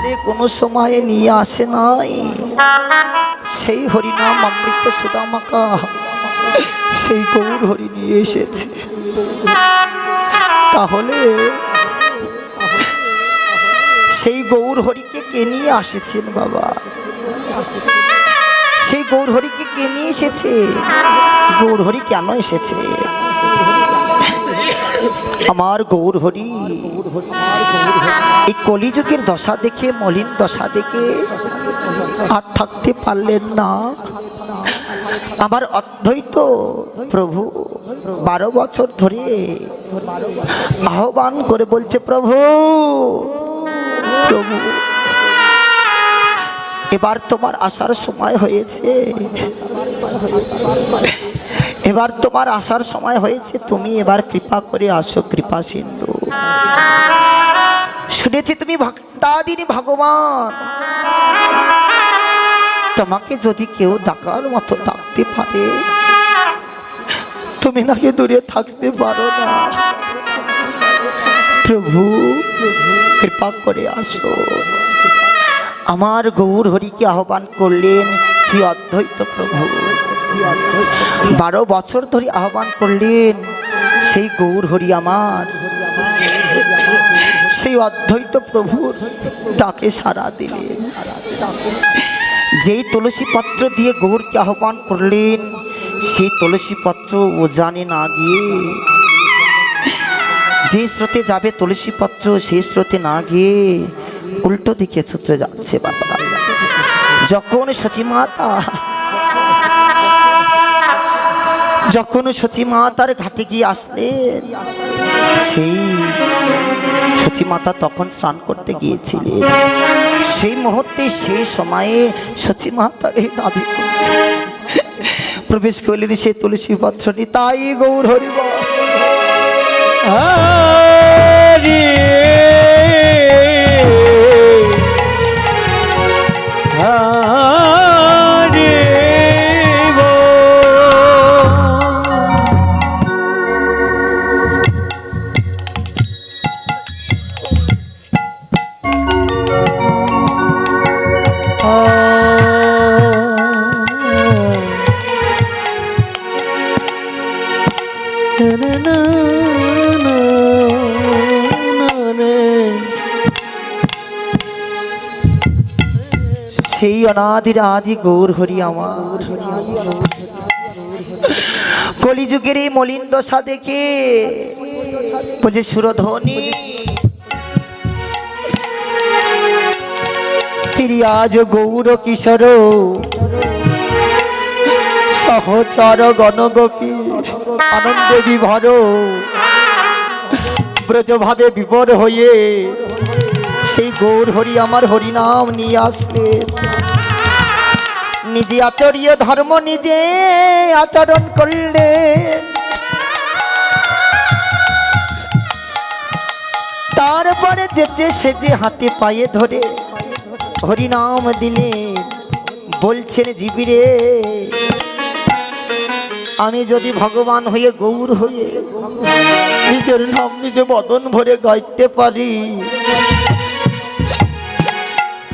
কালে কোনো সময়ে নিয়ে আসে নাই, সেই হরিনাম অমৃত সুদামাকা সেই গৌর হরি নিয়ে এসেছে। তাহলে সেই গৌর হরিকে কে নিয়ে আসেছেন বাবা? সেই গৌর হরিকে কে নিয়ে এসেছে? গৌর হরি কেন এসেছে? আমার গৌর হরি এই কলিযুগের দশা দেখে, মলিন দশা দেখে আর থাকতে পারলেন না। আমার অদ্বৈত প্রভু 12 বছর ধরে আহ্বান করে বলছে, প্রভু প্রভু এবার তোমার আসার সময় হয়েছে, এবার তোমার আসার সময় হয়েছে, তুমি এবার কৃপা করে আসো কৃপা সিন্ধু। শুনেছি তুমি ভক্তাদিনী ভগবান, তোমাকে যদি কেউ ডাকার মতো ডাকতে পারে তুমি নাকি দূরে থাকতে পারো না। প্রভু কৃপা করে আসো। আমার গৌর হরিকে আহ্বান করলেন শ্রী অদ্বৈত প্রভু। 12 বছর ধরে আহ্বান করলেন সেই গৌর হরি আমার সেই অদ্বৈত প্রভুর ডাকে সাড়া দিলেন। যেই তুলসী পত্র দিয়ে গৌরকে আহ্বান করলেন, সেই তুলসী পত্র ও জানে না গিয়ে যে স্রোতে যাবে তুলসী পত্র, সেই স্রোতে না গিয়ে উল্টো দিকে ছুটে যাচ্ছে বাবা। যখন সচিমাতার ঘাটে গিয়ে আসলেন, সেই সচিমাতা তখন স্নান করতে গিয়েছিলেন। সেই মুহূর্তে সেই সময়ে সচিমাতার এই নাভি প্রবেশ করলেন সেই তুলসী পত্র নিয়ে। তাই গৌর হরি সেই অনাদির আদি গৌর হরি আমার কলিযুগের এই মলিন দশা দেখে বলছে, সুরধ্বনি তিনি আজ গৌর কিশোর সহচর গণগোপী আনন্দে বিভর, ব্রজভাবে বিভোর হয়ে সেই গৌর হরি আমার হরিনাম নিয়ে আসলেন। নিজে আচরীয় ধর্ম নিজে আচরণ করলেন, তারপরে যেতে সেজে হাতে পায়ে ধরে হরিনাম দিলেন। বলছেন, জীবিরে আমি যদি ভগবান হয়ে গৌর হয়ে নিজের নাম নিজে বদন ভরে গাইতে পারি,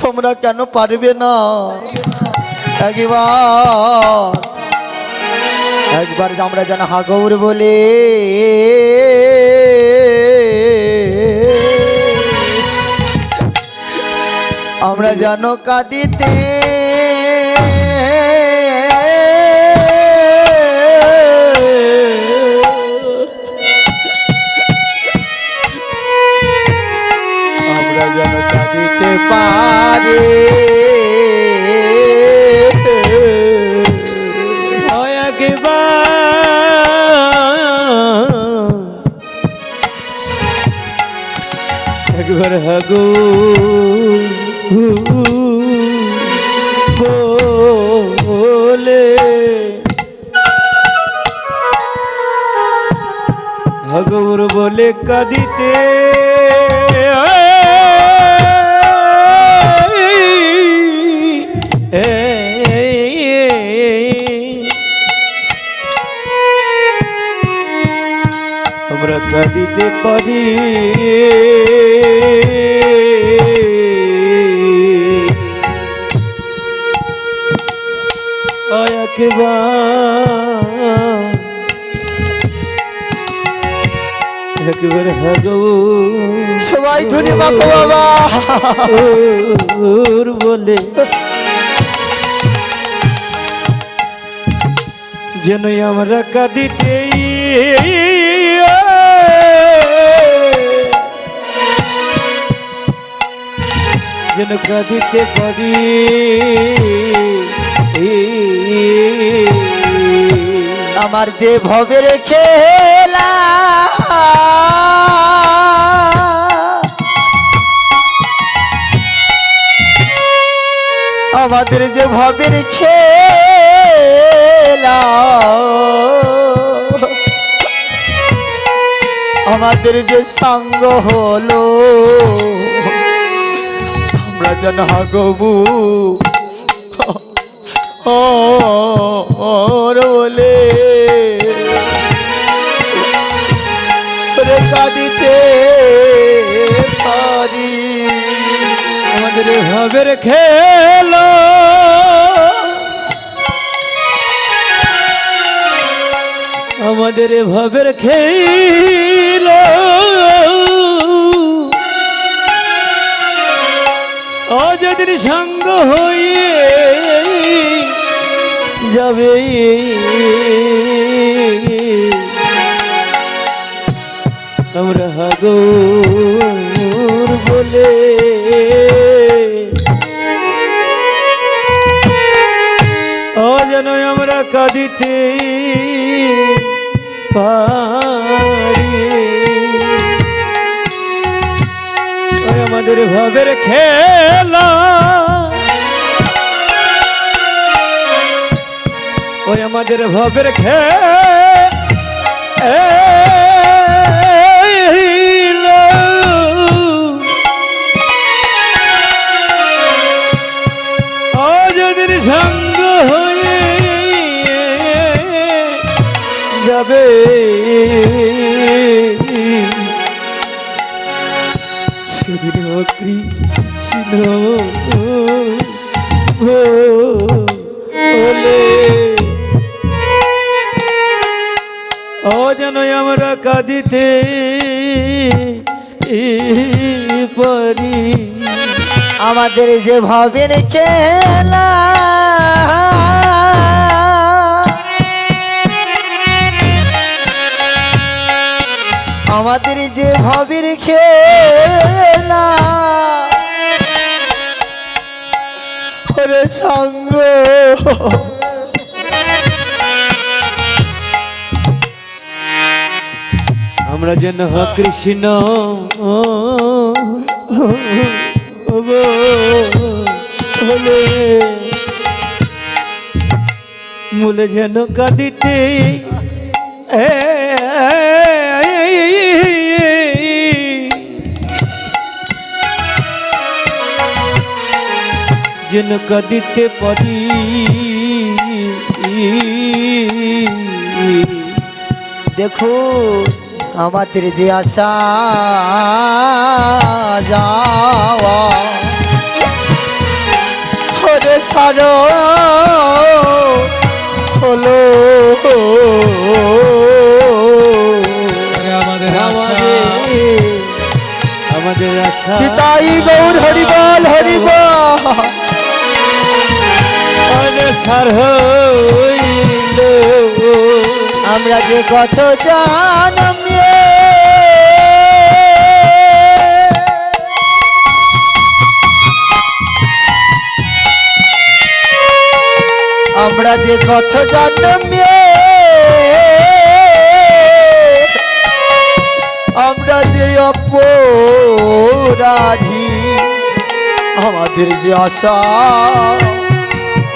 তোমরা কেন পারবে না? একবার আমরা যেন হা গৌর বলে আমরা যেন কাঁদিতে আমরা যেন কাঁদিতে পারে। একবার হাগো বলে হাগৌর বলে কাঁদিতে আমরা কাঁদিতে পারি। একবার হাগো সবাই ধরে বাবা বাবা বলে যেন আমরা কাঁদিতে যেন কাঁদিতে পারি আমার দে ভবের খেলা আমাদের যে ভবের খেলা আমাদের যে সঙ্গ হলো আমরা যেন হাগবু বলে কাঁদিতে পারি আমাদের ভাবের খেলো আমাদের ভাবের খেলো অযদিন সঙ্গ হয়ে যাবে আমরা হাগর বলে যেন আমরা কাঁদিতে পারি আমাদের ভাবের খেলা ওই আমাদের ভাবের খেলা অযদিন সঙ্গ হয়ে যাবে সেদিন কৃষ্ণ বলে যেন আমরা কাঁদিতে পারি আমাদের যে ভবের খেলা আমাদের যে ভবের খেলা ওরে সঙ্গ আমরা যেন কৃষ্ণ বলে মূলে যেন কাঁদিতে যেন কাঁদিতে পারি দেখো আমাদের যে আশা যাওয়া হরে সারো হলো আমাদের আশা পিতাই গৌর হরিবল হরিবল সার হইল আমরা যে কত জন্মে আমরা যে কত জন্মে আমরা যে অপরাধী আমাদের যে আশা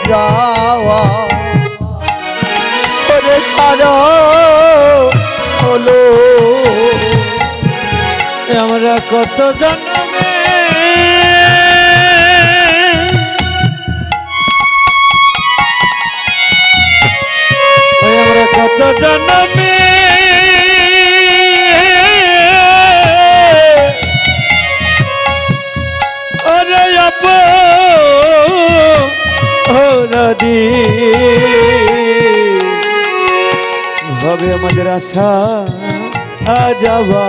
যাওয়া ওরে সারা হলো আমরা কত জন্মে আমরা কত জন্মে ওরে অপরাধী ওরে আমাদের আশা যাবা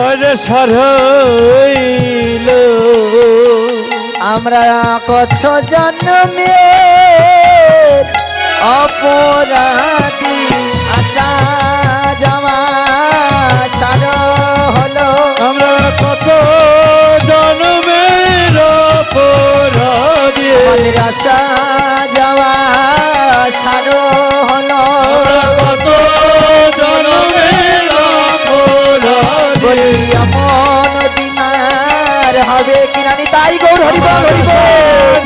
ওরে সার হইল আমরা কত জন্মে অপরাধী আশা যাওয়া সার হলো। আমরা কত জন্মের অপরাধী আমাদের আশা যাওয়া সার হলো। কত জন্মের অপরাধী বলি এমন দিনার হবে কিনা নি তাই গৌর হরিবল হরিবল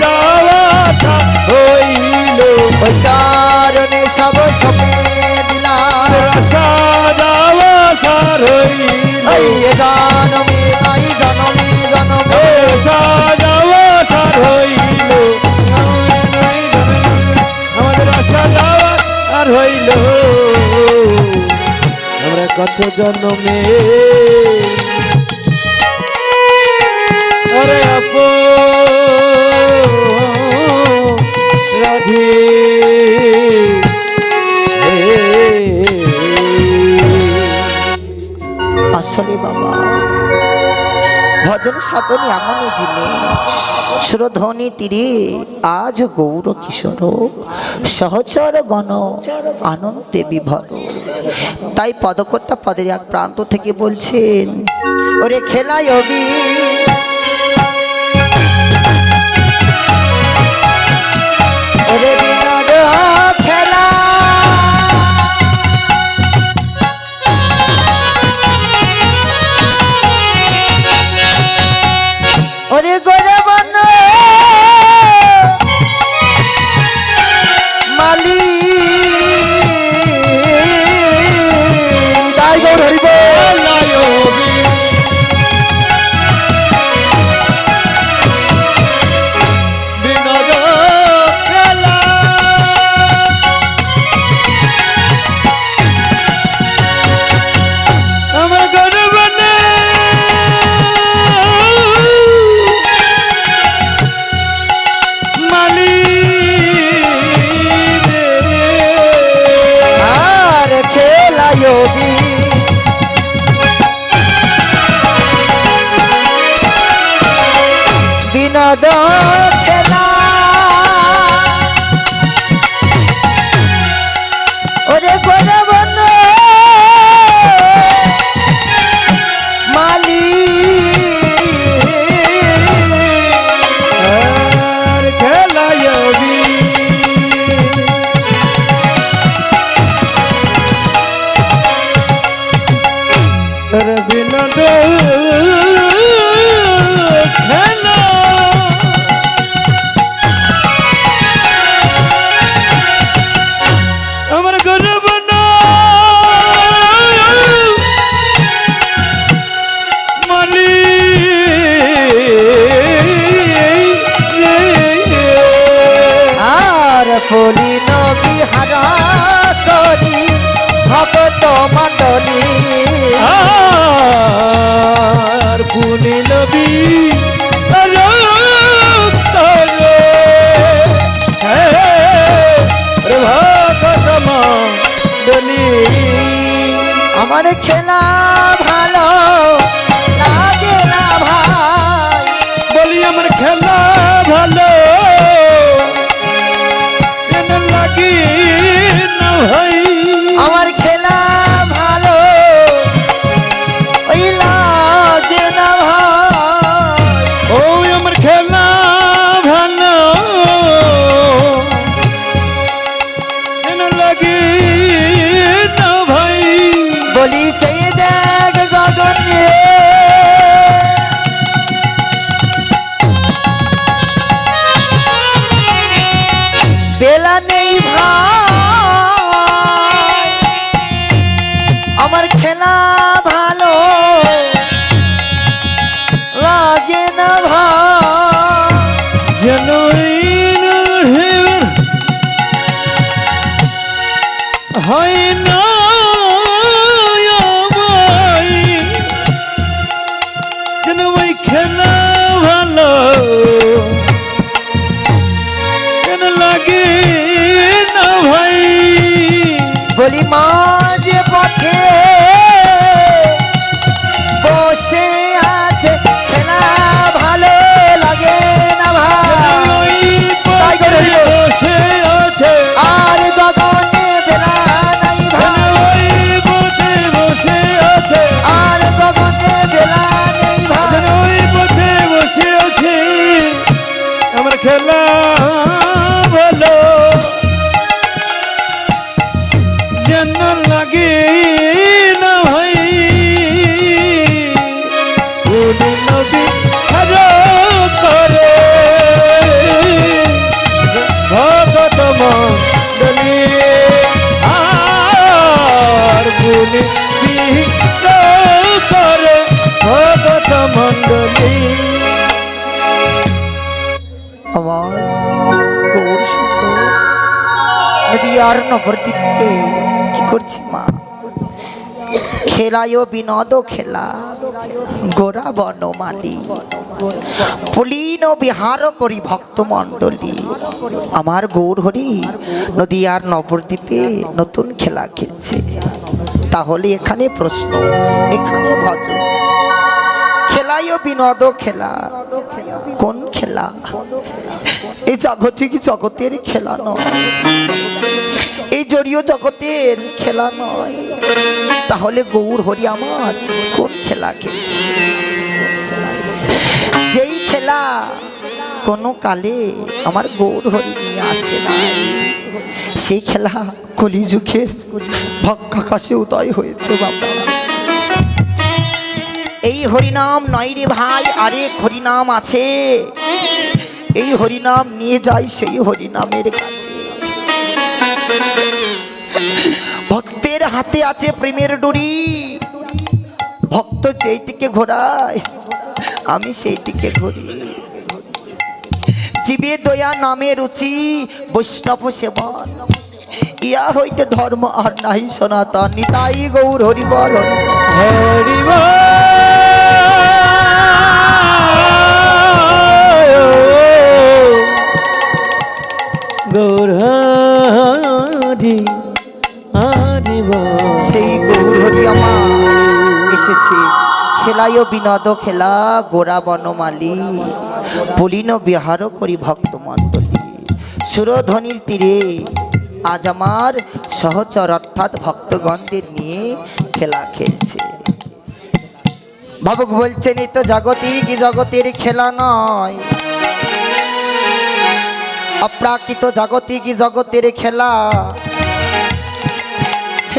যাওয়া হইল ওই চরণে সব সপে দিলাম আশা যাওয়া সার হইল এই জনমে নাই জনমে জনমে আশা যাওয়া সার হইল আমাদের আশা যাওয়া আর হইল আমরা কত জন্মে আরে আপো রাধে আসলে বাবা ভজন সাধন এমনই জিনিস সুরধ্বনি তীরে আজ গৌর কিশোর সহচর গণ আনন্দে বিভর। তাই পদকর্তা পদের এক প্রান্ত থেকে বলছেন ওরে খেলায় অবি ওরে বিনোদ খেলা ওরে গোরে বন মালি তাই গৌর হরিবল বিনোদ খেলা আমার গর্বনে মালি আর খেলায় অবি বিনোদ খেলা ওরে গোরে বন মালি আর খেলায়বি রে বিনোদ খেলা আমার গর্ব না মালি আর ফলিন বিহারা করি ভক্ত মণ্ডলী আর পুনি নবী আমার খেলা ভালো লাগে না ভাই বলি আমার খেলা ভালো কেন লাগি না ভাই আমার খেলা ভালো ওই লাগে না ভাই ও আমার খেলা ভালো কেন লাগি না ভাই বলি চেয়ে দেখ গগনে বেলা নেই ভাই আমার খেলা ভালো লাগে না ভাই জনইন হের হয় না আমায় যেন ওই খেলা ভালো কেন লাগে না গুণী করে ভগত মণ্ডলী। আমার গৌর সুন্দর নদী আর নবদ্বীপে কি করছি মা? খেলায় বিনোদ খেলা গোরা বনমালী পুলিন বিহার করি ভক্ত মণ্ডলী। আমার গৌর হরি নদী আর নবদ্বীপে নতুন খেলা খেলছে। তাহলে এখানে প্রশ্ন, এখানে ভজন, খেলায় বিনোদ খেলা কোন খেলা? এই জাগতিক জগতের খেলা নয়, এই জড়ীয় জগতের খেলা নয়। তাহলে গৌর হরি আমার কোন খেলা খেলছে? যেই খেলা কোনো কালে আমার গৌর হরি নিয়ে আসে না, সেই খেলা কলিযুগের ভক্তাকাশে উদয় হয়েছে বাবা। এই হরিনাম নয় রে ভাই, আরেক হরিনাম আছে। এই হরিনাম নিয়ে যাই সেই হরিনামের কাছে। ভক্তের হাতে আছে প্রেমের ডুরি, ভক্ত যেই দিকে ঘোরায় আমি সেই দিকে ঘুরি। জীবে দয়া নামে রুচি বৈষ্ণব সেবন, ইয়া হইতে ধর্ম আর নাই সনাতন। নিতাই গৌর হরি বল হরি বল। গৌর হরি হরি বল। সেই গৌর হরি আমার এসেছে। খেলায় বিনোদ খেলা গোরা বনমালী পুলিন বিহার করি ভক্ত মণ্ডলী। সুরধ্বনির তীরে আজ আমার সহচর অর্থাৎ ভক্তগণদের নিয়ে খেলা খেলছে। ভাবুক বলছেন এই তো জাগতিক জগতের খেলা নয়, অপ্রাকৃত জাগতিক জগতের খেলা।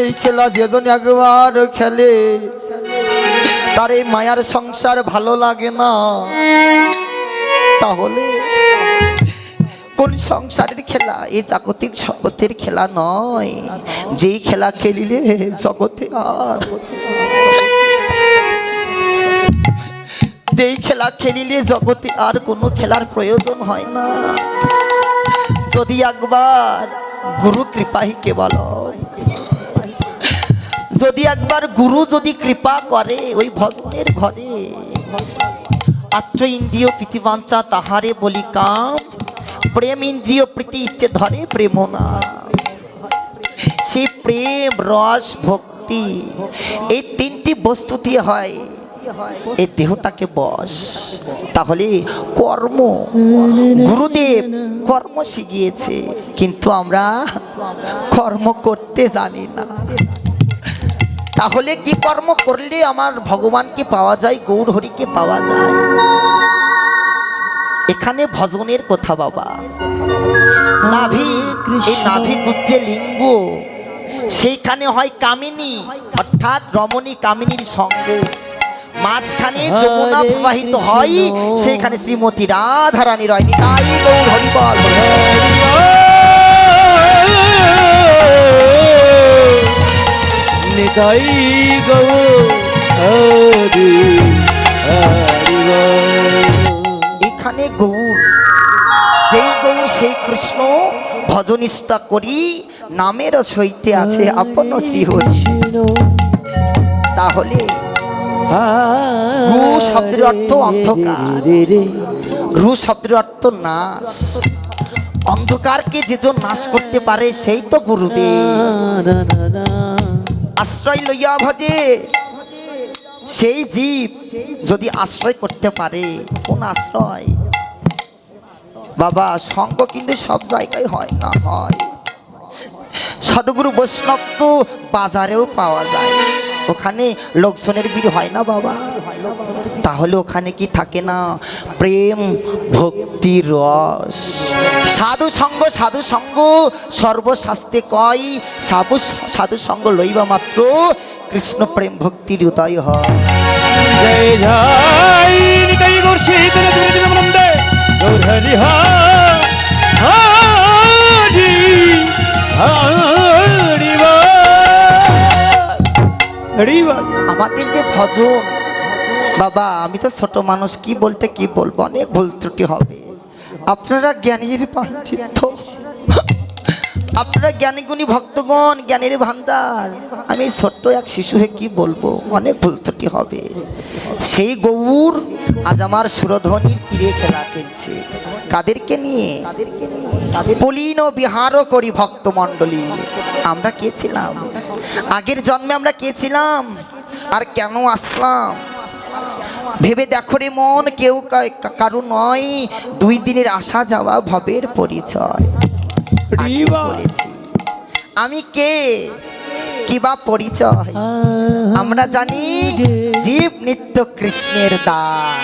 এই খেলা যেজন একবার খেলে তার এই মায়ার সংসার ভালো লাগে না। তাহলে কোন সংসারের খেলা? এই জাগতিক জগতের খেলা নয়। যেই খেলা খেলিলে জগতে আর, যেই খেলা খেলিলে জগতে আর কোনো খেলার প্রয়োজন হয় না। যদি একবার গুরু কৃপাই কেবল, যদি একবার গুরু যদি কৃপা করে ওই ভজনের ঘরে, আত্ম ইন্দ্রিয় প্রীতিবাঞ্ছা তাহারে বলি কাম, প্রেম ইন্দ্রিয় প্রীতি ইচ্ছে ধরে প্রেম না। সেই প্রেম রস ভক্তি এই তিনটি বস্তু দিয়ে হয় এই দেহটাকে বশ। তাহলে কর্ম, গুরুদেব কর্ম শিখিয়েছে, কিন্তু আমরা কর্ম করতে জানি না। তাহলে কি কর্ম করলে আমার ভগবানকে পাওয়া যায়, গৌর হরিকে পাওয়া যায়? এখানে ভজনের কথা বাবা। নাভি, এই নাভি গুজ্জে লিঙ্গ, সেইখানে হয় কামিনী অর্থাৎ রমণী কামিনীর সঙ্গ। মাঝখানে যমুনা প্রবাহিত হয়, সেইখানে শ্রীমতী রাধারানী রয়। নিতাই গৌর হরি বল। নিতাই গৌর হরি হরি বল। এখানে গৌর, যেই গৌর সেই কৃষ্ণ ভজনিষ্ঠা করি নামের সহিতে আছে আপন শ্রীহরি। তাহলে রু শব্দের অর্থ অন্ধকার, রু শব্দের অর্থ নাশ। অন্ধকারকে যেজন নাশ করতে পারে সেই তো গুরুদেব। আশ্রয় লইয়া ভজে সেই জীব যদি আশ্রয় করতে পারে, কোন আশ্রয় বাবা? সঙ্গ কিন্তু সব জায়গায় হয় না, হয়। সদগুরু বৈষ্ণব তো বাজারেও পাওয়া যায়, ওখানে লোকজনের ভিড় হয় না বাবা। তাহলে ওখানে কি থাকে না? প্রেম ভক্তি রস। সাধু সঙ্গ, সাধু সঙ্গ সর্বশাস্ত্রে কয়, সাধু সঙ্গ লইবা মাত্র কৃষ্ণ প্রেম ভক্তির উদয় হয়। জয় জয় নিতাই গৌর চৈতন্য প্রেমানন্দে গৌর হরি হরি হরি বল। হরি বল। আমাদের যে ভজন বাবা, আমি তো ছোট মানুষ, কি বলতে কি বলবো, অনেক ভুল ত্রুটি হবে। আপনারা জ্ঞানীর পাণ্ডিত্য, আপনারা জ্ঞানী গুণী ভক্তগণ, জ্ঞানের ভান্ডার, আমি ছোট্ট এক শিশু হয়ে কি বলবো, অনেক ভুল ত্রুটি হবে। সেই গৌর আজ আমার সুরধ্বনির তীরে খেলা খেলছে। কাদেরকে নিয়ে? পুলিন ও বিহারও করি ভক্তমণ্ডলী। আমরা কে ছিলাম আগের জন্মে? আমরা কে ছিলাম আর কেন আসলাম? ভেবে দেখো রে মন, কেউ কারো নয়, 2 দিনের আসা যাওয়া ভবের পরিচয়। হরি বল। বলেছি আমি কে, কি বা পরিচয়? আমরা জানি জীব নিত্য কৃষ্ণের দাস,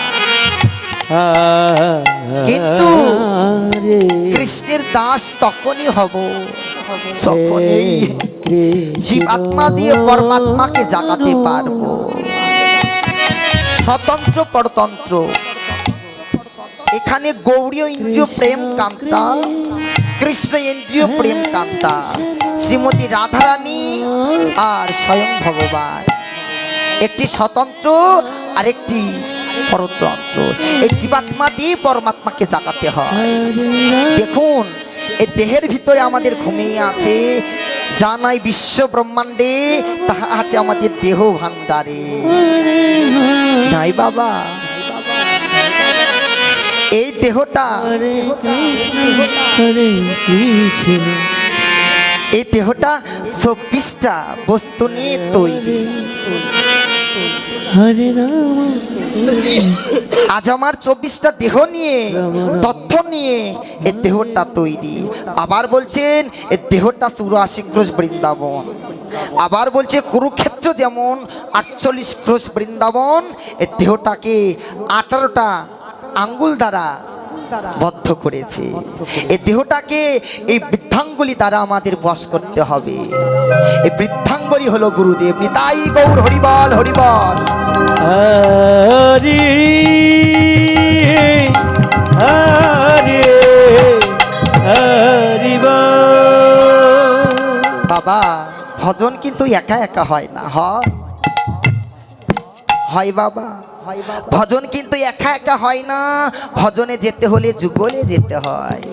কিন্তু কৃষ্ণের দাস তখনই হব যখনই জীবাত্মা দিয়ে পরমাত্মাকে জাগাতে পারবো। স্বতন্ত্র পরতন্ত্র, এখানে গৌরীয় ইন্দ্রিয় প্রেম কান্তা, কৃষ্ণ ইন্দ্রিয় প্রেম কান্তা, শ্রীমতী রাধারানী আর স্বয়ং ভগবান। একটি স্বতন্ত্র আর একটি পরতন্ত্র। এই জীবাত্মা দিয়ে পরমাত্মাকে জাগাতে হয়। দেখুন, এই দেহের ভিতরে আমাদের ঘুমিয়ে আছে যা নাই বিশ্ব ব্রহ্মাণ্ডে, তাহা আছে আমাদের দেহ ভান্ডারে, নাই বাবা? এই দেহটা, এই দেহটা 24টা বস্তু নিয়ে তৈরি। আজ আমার 24টা দেহ নিয়ে, তথ্য নিয়ে এই দেহটা তৈরি। আবার বলছেন এই দেহটা 84 ক্রোশ বৃন্দাবন। আবার বলছে কুরুক্ষেত্র যেমন 48 ক্রোশ বৃন্দাবন, এই দেহটাকে 18টা আঙ্গুল দ্বারা বদ্ধ করেছে। এই দেহটাকে এই বৃদ্ধাঙ্গুলি দ্বারা আমাদের বশ করতে হবে। এই বৃদ্ধাঙ্গুলি হলো গুরুদেব। নিতাই গৌর হরিবল, হরিবল। হরি হরি হরি বল। বাবা, ভজন কিন্তু একা একা হয় না, হয় বাবা? ভজন কিন্তু একা একা হয় না, ভজনে যেতে হলে যুগলে যেতে হয়।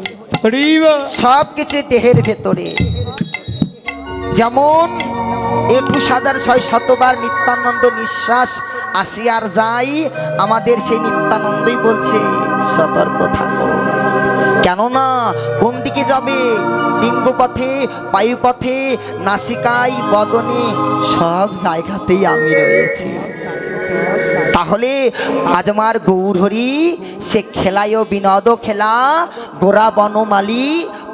হরি বল। সব কিছু দেহের ভেতরে। যেমন 21,600 বার নিত্যানন্দ নিঃশ্বাস আসি আর যাই, আমাদের সেই নিত্যানন্দই বলছে সতর্ক থাকো। কেননা কোন দিকে যাবে? লিঙ্গপথে, পায়ুপথে, নাসিকায়, বদনে, সব জায়গাতেই আমি রয়েছি। তাহলে আজ আমার গৌর হরি সে খেলায় বিনোদ খেলা, গোরা বনমালী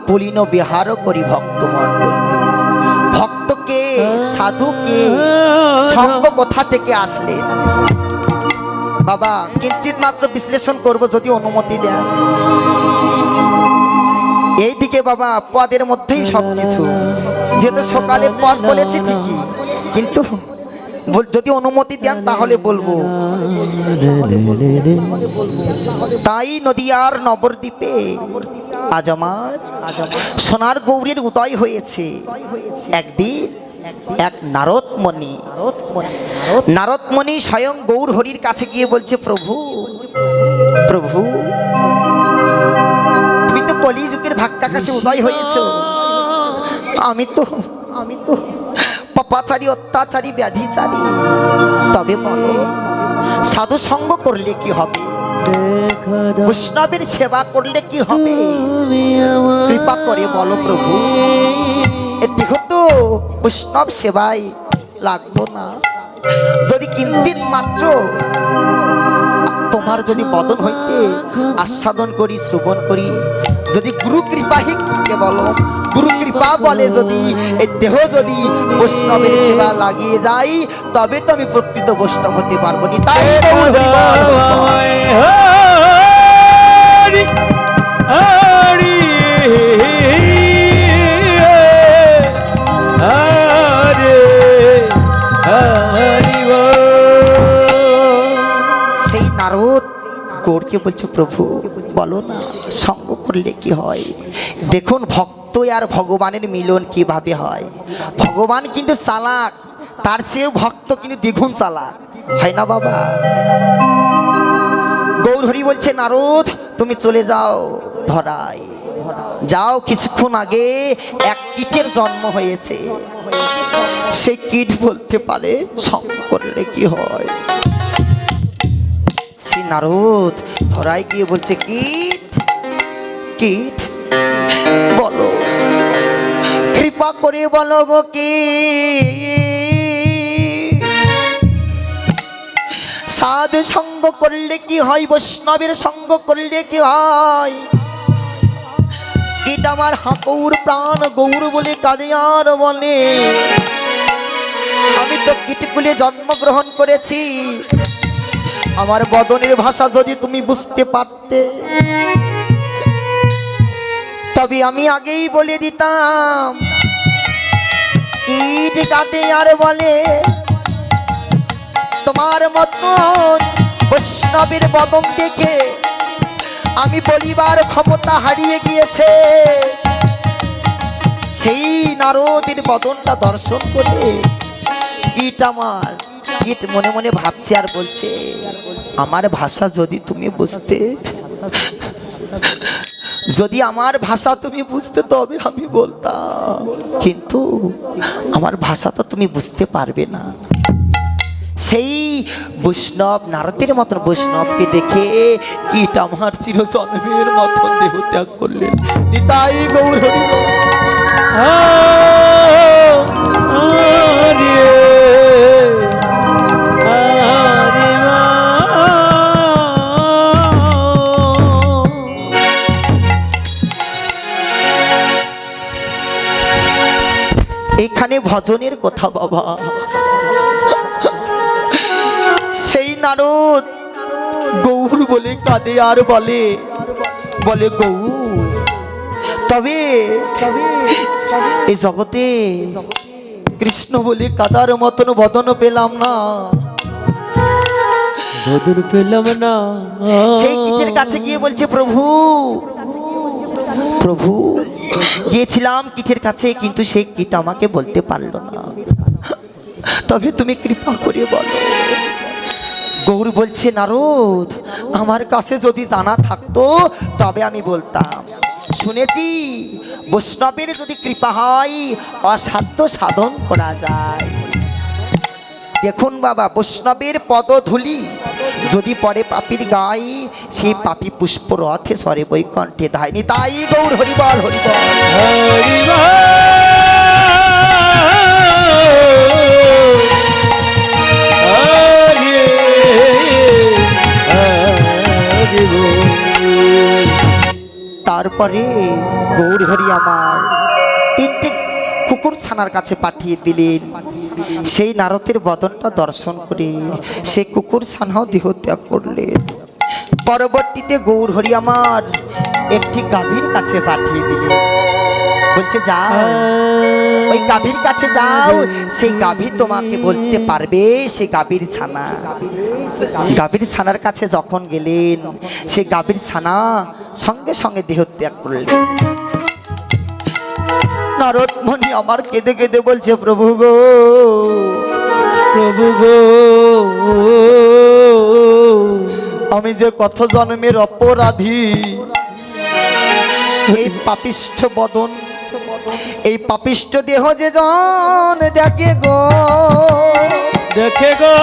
পুলিন বিহার করি ভক্তমণ্ডলী। ভক্তকে, সাধুকে সঙ্গ কোথা থেকে আসলে বাবা? কিঞ্চিত মাত্র বিশ্লেষণ করব যদি অনুমতি দেন। এইদিকে বাবা পদের মধ্যেই সবকিছু, যেহেতু সকালে পদ বলেছি ঠিকই, কিন্তু যদি অনুমতি দেন তাহলে বলবো। তাই নদিয়ার নবদ্বীপে আজ আমার সোনার গৌরীর উদয় হয়েছে। একদিন এক নারদমণি, নারদমণি স্বয়ং গৌর হরির কাছে গিয়ে বলছে, প্রভু প্রভু, তুমি তো কলিযুগের ভাগ্যাকাশে উদয় হয়েছ। আমি তো পাপাচারী, অত্যাচারী, ব্যাধিচারী। তবে বলো, সাধু সঙ্গ করলে কি হবে? বৈষ্ণবের সেবা করলে কি হবে? কৃপা করে বলো প্রভু। দেহ তো বৈষ্ণব সেবায় লাগবো না? যদি কিঞ্চিত মাত্র তোমার যদি বদন হইতে আস্বাদন করি, শ্রবণ করি, যদি গুরু কৃপাহি বলো, গুরু কৃপা বলে যদি এই দেহ যদি বৈষ্ণবের সেবা লাগিয়ে যাই, তবে তো আমি প্রকৃত বৈষ্ণব হতে পারবো নি। তাই হরি হরি হরি হরি বল। সেই নারদ গৌরকে বলছে, প্রভু বলো না সঙ্গ করলে কি হয়? দেখুন ভক্ত আর ভগবানের মিলন কিভাবে হয়। ভগবান কিন্তু চালাক, তার চেয়েও ভক্ত কিন্তু দ্বিগুণ চালাক, হয় না বাবা? গৌরহরি বলছে, নারদ তুমি চলে যাও ধরায়, যাও। কিছুক্ষণ আগে এক কীটের জন্ম হয়েছে, সেই কীট বলতে পারে সঙ্গ করলে কি হয়। সেই নারদ ধরায় গিয়ে বলছে, কীট কীট বলো, কৃপা করে বলো গো কি সাধু সঙ্গ করলে কি হয়, বৈষ্ণবের সঙ্গ করলে কি হয়। এটা আমার হাকুর প্রাণ গৌর বলে কাঁদে আর বলে, আমি তো কীটকুলে জন্মগ্রহণ করেছি, আমার বদনের ভাষা যদি তুমি বুঝতে পারতে তবে আমি আগেই বলে দিতাম। কীট কাঁদে আর বলে, তোমার মতন বৈষ্ণবের বদন দেখে আমি বলিবার ক্ষমতা হারিয়ে গিয়েছে। সেই নারদের বদনটা দর্শন করে কীট মনে মনে ভাবছে আর বলছে, আমার ভাষা যদি তুমি বুঝতে, যদি আমার ভাষা তুমি বুঝতে তবে আমি বলতাম, কিন্তু আমার ভাষা তো তুমি বুঝতে পারবে না। সেই বৈষ্ণব নারদের মতন বৈষ্ণবকে দেখে কীট আমার চিরজন্মের মতন দেহ ত্যাগ করলেন। নিতাই গৌর হরি বল। এখানে ভজনের কথা বাবা। সেই নারদ গৌর বলে কাঁদে আর বলে, গৌর তবে এই জগতে কৃষ্ণ বলে কাদার মতন বদন পেলাম না, বদন পেলাম না। সেই কীটের কাছে গিয়ে বলছে, প্রভু প্রভু গিয়েছিলাম কীটের কাছে, কিন্তু সেই কীট আমাকে বলতে পারলো না, তবে তুমি কৃপা করে বলো। গৌর বলছে, নারদ আমার কাছে যদি জানা থাকতো তবে আমি বলতাম। শুনেছি বৈষ্ণবের যদি কৃপা হয় অসাধ্য সাধন করা যায়। দেখুন বাবা, বৈষ্ণবের পদধূলি যদি পরে পাপীর গায়, সেই পাপী পুষ্প রথে সরে বৈকুণ্ঠে ধায়নি। তাই গৌর হরিবল হরিবল তারপরে গৌর হরি আমার তিনটে কুকুর ছানার কাছে পাঠিয়ে দিলেন। সেই নারদের বদনটা দর্শন করে সেই কুকুর ছানাও দেহ ত্যাগ করলেন। পরবর্তীতে গৌর হরি আমার একটি গাভীর কাছে পাঠিয়ে দিলেন, বলছে যাও ওই গাভীর কাছে যাও, সেই গাভী তোমাকে বলতে পারবে সেই গাভীর ছানা। গাভীর ছানার কাছে যখন গেলেন, সেই গাভীর ছানা সঙ্গে সঙ্গে দেহ ত্যাগ করলেন। নারদ মুনি আমার কেঁদে কেঁদে বলছে, প্রভু গো প্রভু গো, আমি যে কত জন্মের অপরাধী, এই পাপিষ্ঠ বদন, এই পাপিষ্ঠ দেহ যে জন দেখে গো, দেখে গো